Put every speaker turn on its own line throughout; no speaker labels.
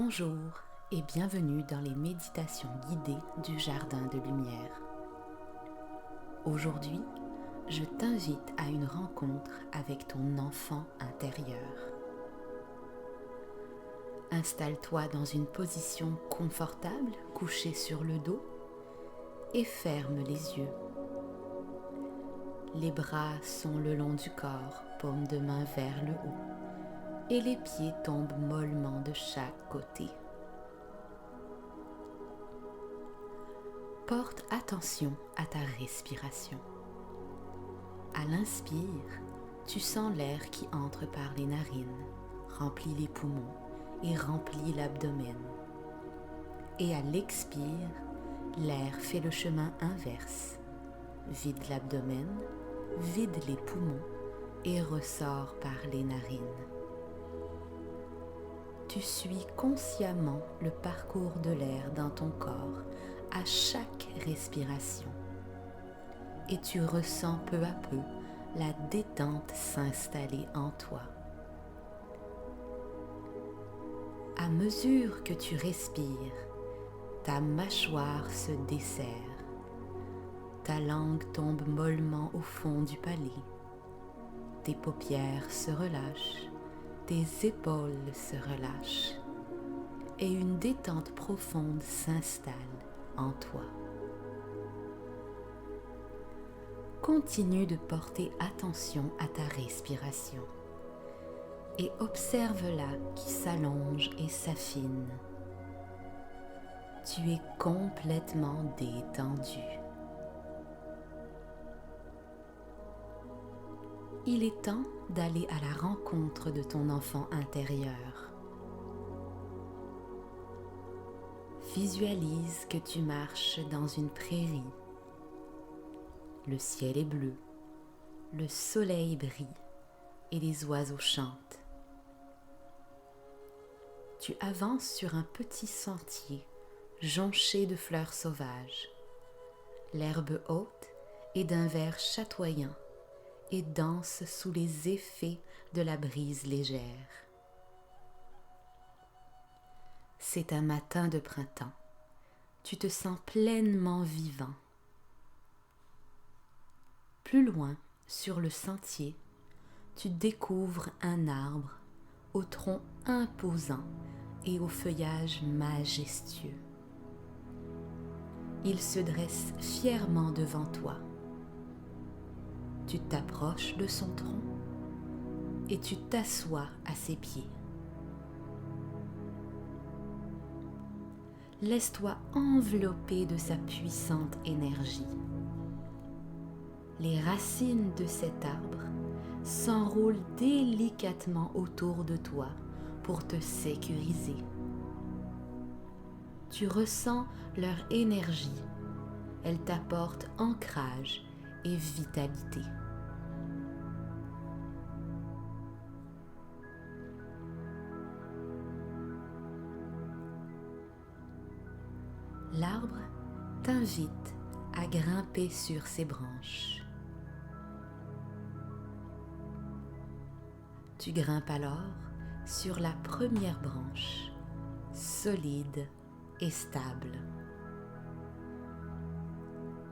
Bonjour et bienvenue dans les méditations guidées du Jardin de Lumière. Aujourd'hui, je t'invite à une rencontre avec ton enfant intérieur. Installe-toi dans une position confortable, couché sur le dos, et ferme les yeux. Les bras sont le long du corps, paume de main vers le haut, et les pieds tombent mollement de chaque côté. Porte attention à ta respiration. À l'inspire, tu sens l'air qui entre par les narines, remplit les poumons et remplit l'abdomen. Et à l'expire, l'air fait le chemin inverse, vide l'abdomen, vide les poumons et ressort par les narines. Tu suis consciemment le parcours de l'air dans ton corps à chaque respiration et tu ressens peu à peu la détente s'installer en toi. À mesure que tu respires, ta mâchoire se desserre, ta langue tombe mollement au fond du palais, tes paupières se relâchent, tes épaules se relâchent et une détente profonde s'installe en toi. Continue de porter attention à ta respiration et observe-la qui s'allonge et s'affine. Tu es complètement détendu. Il est temps d'aller à la rencontre de ton enfant intérieur. Visualise que tu marches dans une prairie. Le ciel est bleu, le soleil brille et les oiseaux chantent. Tu avances sur un petit sentier jonché de fleurs sauvages. L'herbe haute est d'un vert chatoyant et danse sous les effets de la brise légère. C'est un matin de printemps. Tu te sens pleinement vivant. Plus loin, sur le sentier, tu découvres un arbre au tronc imposant et au feuillage majestueux. Il se dresse fièrement devant toi. Tu t'approches de son tronc et tu t'assois à ses pieds. Laisse-toi envelopper de sa puissante énergie. Les racines de cet arbre s'enroulent délicatement autour de toi pour te sécuriser. Tu ressens leur énergie. Elle t'apporte ancrage et vitalité. L'arbre t'invite à grimper sur ses branches. Tu grimpes alors sur la première branche, solide et stable.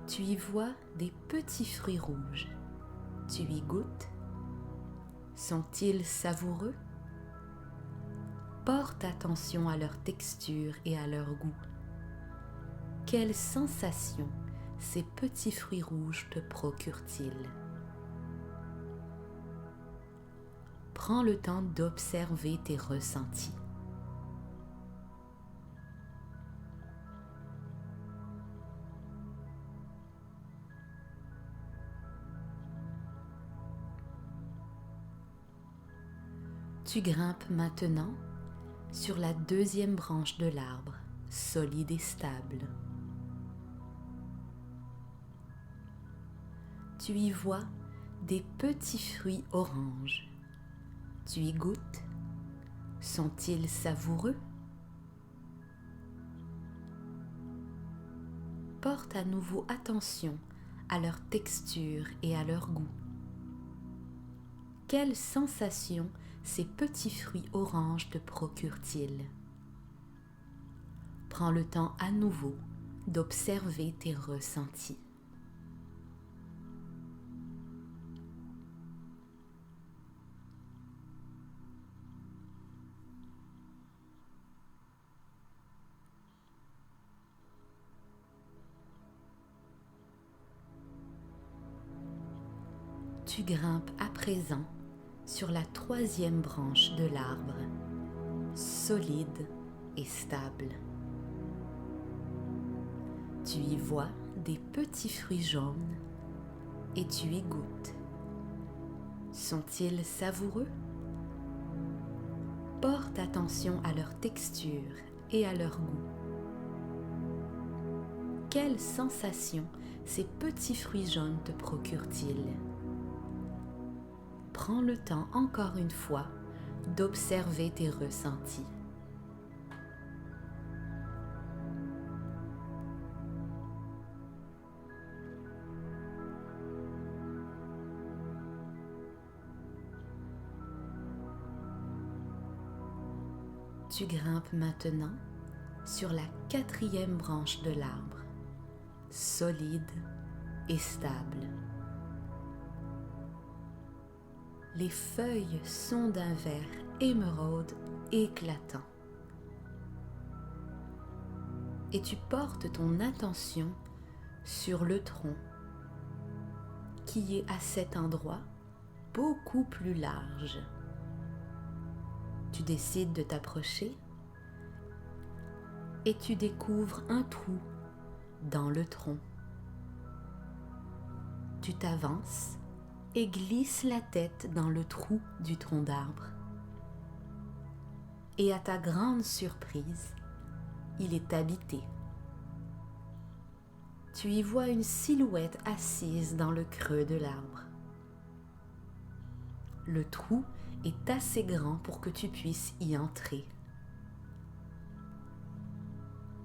Tu y vois des petits fruits rouges. Tu y goûtes. Sont-ils savoureux? Porte attention à leur texture et à leur goût. Quelle sensation ces petits fruits rouges te procurent-ils? Prends le temps d'observer tes ressentis. Tu grimpes maintenant sur la deuxième branche de l'arbre, solide et stable. Tu y vois des petits fruits oranges. Tu y goûtes. Sont-ils savoureux? Porte à nouveau attention à leur texture et à leur goût. Quelle sensation ces petits fruits oranges te procurent-ils? Prends le temps à nouveau d'observer tes ressentis. Tu grimpes à présent sur la 3e branche de l'arbre, solide et stable. Tu y vois des petits fruits jaunes et tu y goûtes. Sont-ils savoureux? Porte attention à leur texture et à leur goût. Quelle sensation ces petits fruits jaunes te procurent-ils? Prends le temps encore une fois d'observer tes ressentis. Tu grimpes maintenant sur la 4e branche de l'arbre, solide et stable. Les feuilles sont d'un vert émeraude éclatant. Et tu portes ton attention sur le tronc, qui est à cet endroit beaucoup plus large. Tu décides de t'approcher et tu découvres un trou dans le tronc. Tu t'avances et glisses la tête dans le trou du tronc d'arbre. Et à ta grande surprise, il est habité. Tu y vois une silhouette assise dans le creux de l'arbre. Le trou est assez grand pour que tu puisses y entrer.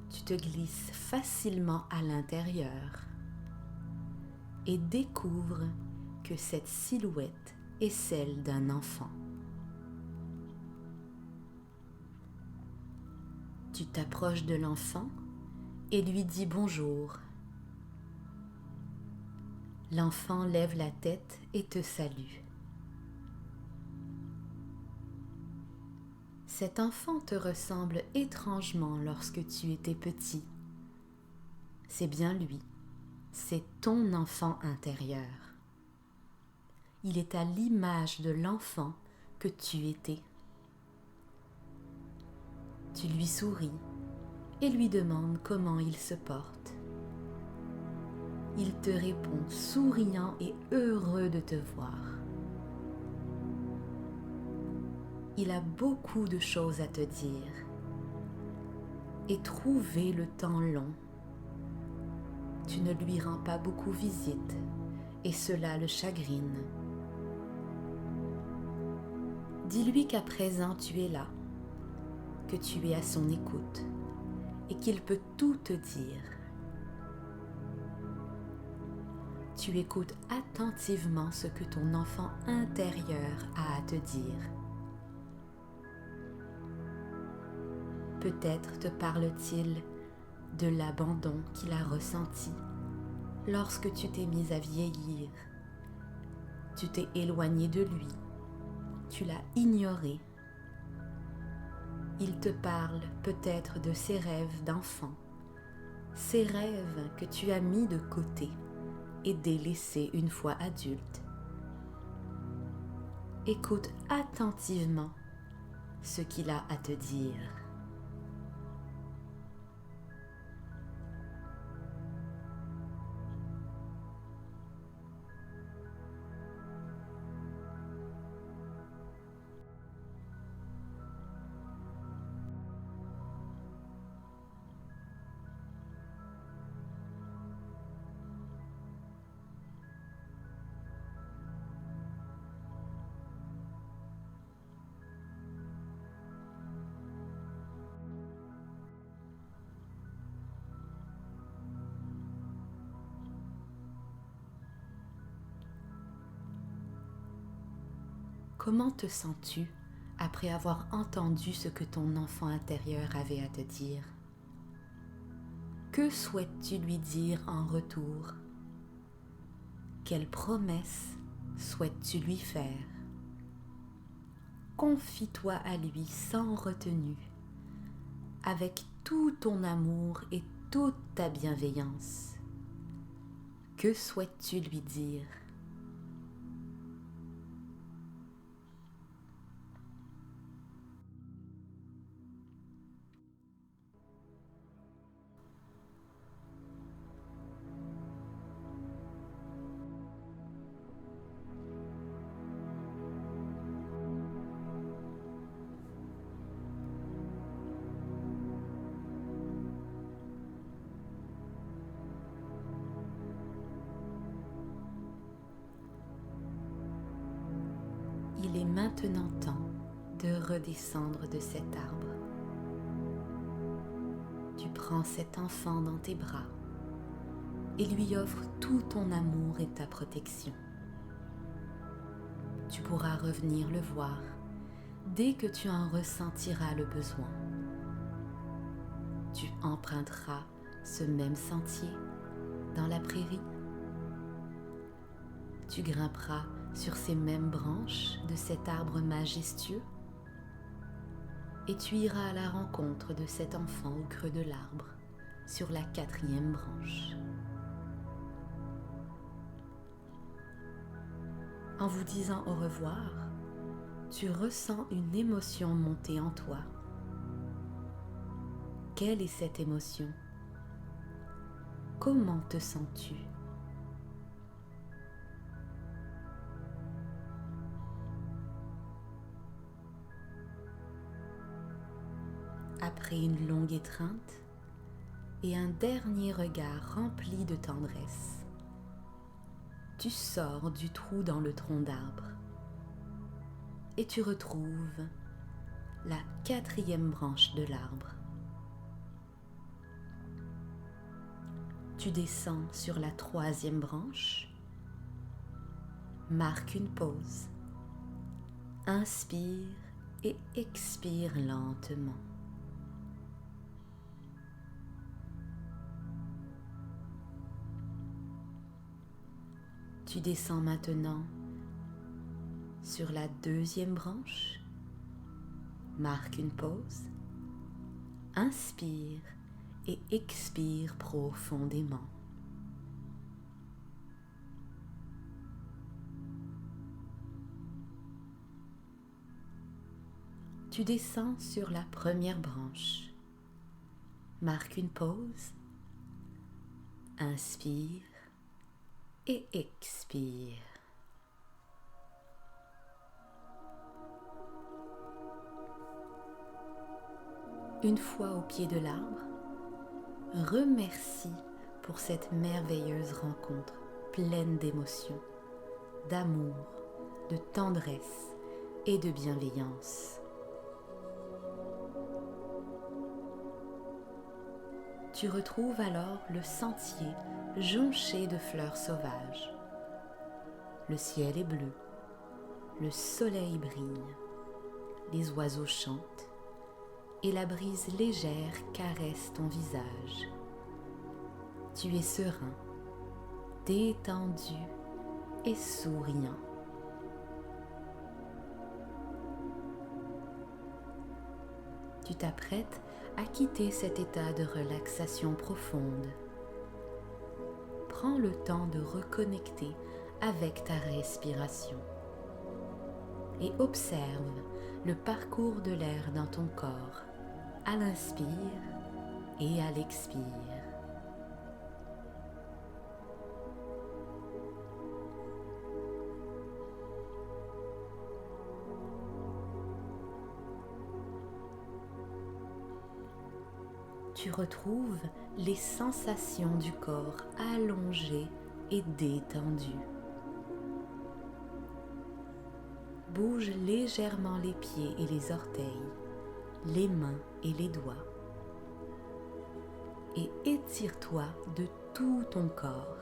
Tu te glisses facilement à l'intérieur et découvres que cette silhouette est celle d'un enfant. Tu t'approches de l'enfant et lui dis bonjour. L'enfant lève la tête et te salue. Cet enfant te ressemble étrangement lorsque tu étais petit. C'est bien lui, c'est ton enfant intérieur. Il est à l'image de l'enfant que tu étais. Tu lui souris et lui demandes comment il se porte. Il te répond souriant et heureux de te voir. Il a beaucoup de choses à te dire et trouver le temps long. Tu ne lui rends pas beaucoup visite et cela le chagrine. Dis-lui qu'à présent tu es là, que tu es à son écoute et qu'il peut tout te dire. Tu écoutes attentivement ce que ton enfant intérieur a à te dire. Peut-être te parle-t-il de l'abandon qu'il a ressenti lorsque tu t'es mise à vieillir. Tu t'es éloignée de lui, tu l'as ignoré. Il te parle peut-être de ses rêves d'enfant, ces rêves que tu as mis de côté et délaissés une fois adulte. Écoute attentivement ce qu'il a à te dire. Comment te sens-tu après avoir entendu ce que ton enfant intérieur avait à te dire? Que souhaites-tu lui dire en retour? Quelle promesse souhaites-tu lui faire? Confie-toi à lui sans retenue, avec tout ton amour et toute ta bienveillance. Que souhaites-tu lui dire? Il est maintenant temps de redescendre de cet arbre. Tu prends cet enfant dans tes bras et lui offres tout ton amour et ta protection. Tu pourras revenir le voir dès que tu en ressentiras le besoin. Tu emprunteras ce même sentier dans la prairie. Tu grimperas sur ces mêmes branches de cet arbre majestueux et tu iras à la rencontre de cet enfant au creux de l'arbre, sur la 4e branche. En vous disant au revoir, tu ressens une émotion monter en toi. Quelle est cette émotion? Comment te sens-tu? Après une longue étreinte et un dernier regard rempli de tendresse, tu sors du trou dans le tronc d'arbre et tu retrouves la 4e branche de l'arbre. Tu descends sur la 3e branche, marque une pause, inspire et expire lentement. Tu descends maintenant sur la 2e branche, marque une pause, inspire et expire profondément. Tu descends sur la 1re branche, marque une pause, inspire et expire. Une fois au pied de l'arbre, remercie pour cette merveilleuse rencontre pleine d'émotions, d'amour, de tendresse et de bienveillance. Tu retrouves alors le sentier jonché de fleurs sauvages. Le ciel est bleu, le soleil brille, les oiseaux chantent et la brise légère caresse ton visage. Tu es serein, détendu et souriant. Tu t'apprêtes à quitter cet état de relaxation profonde. Prends le temps de reconnecter avec ta respiration et observe le parcours de l'air dans ton corps à l'inspire et à l'expire. Tu retrouves les sensations du corps allongé et détendu. Bouge légèrement les pieds et les orteils, les mains et les doigts. Et étire-toi de tout ton corps.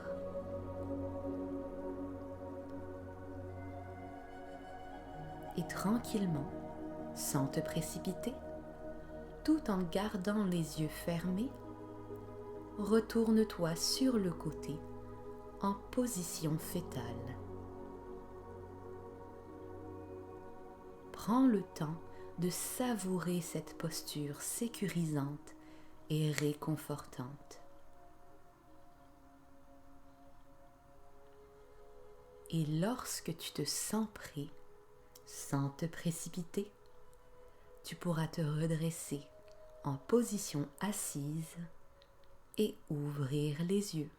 Et tranquillement, sans te précipiter, tout en gardant les yeux fermés, retourne-toi sur le côté en position fétale. Prends le temps de savourer cette posture sécurisante et réconfortante. Et lorsque tu te sens prêt, sans te précipiter, tu pourras te redresser en position assise et ouvrir les yeux.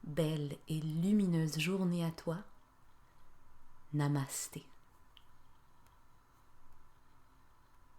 Belle et lumineuse journée à toi. Namasté.